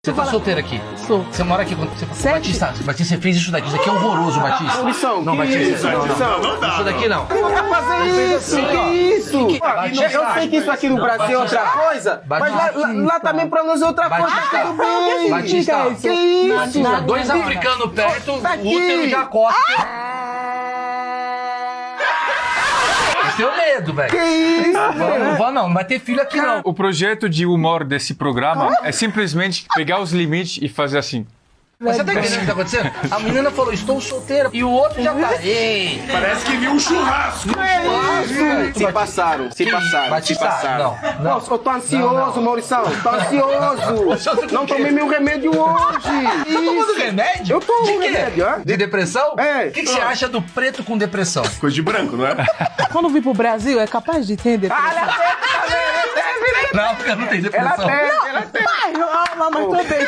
Você tá solteira aqui? Sou. Você mora aqui quando você... Batista, você fez isso daqui. Isso daqui é horroroso, Batista. Missão, Não, que Batista. isso? Não dá. Isso daqui não. Não vai fazer isso, assim, que ó. isso? Batista. Eu sei que isso aqui no Brasil é outra coisa, mas lá também pra nós é outra coisa, Batista. tá tudo bem. Batista. Que isso? Dois africanos perto, Tá o útero aqui. já costa. Eu tenho medo, velho. Que isso? Não vou não vai ter filho aqui não. O projeto de humor desse programa é simplesmente pegar os limites e fazer assim. Mas você tá entendendo o que tá acontecendo? A menina falou, estou solteira, e o outro já tá. Ei! Parece que viu um churrasco. Se passaram. Batista, não. Nossa, eu tô ansioso, Maurição. Tô ansioso. Não tomei meu remédio hoje. Tá tomando remédio? Eu tomo De quê? remédio, é? De depressão? É. O que você acha do preto com depressão? Coisa de branco, não é? Quando vir pro Brasil, é capaz de ter depressão? Não, porque não tem Ela depressão. tem. Ai, mas tô bem.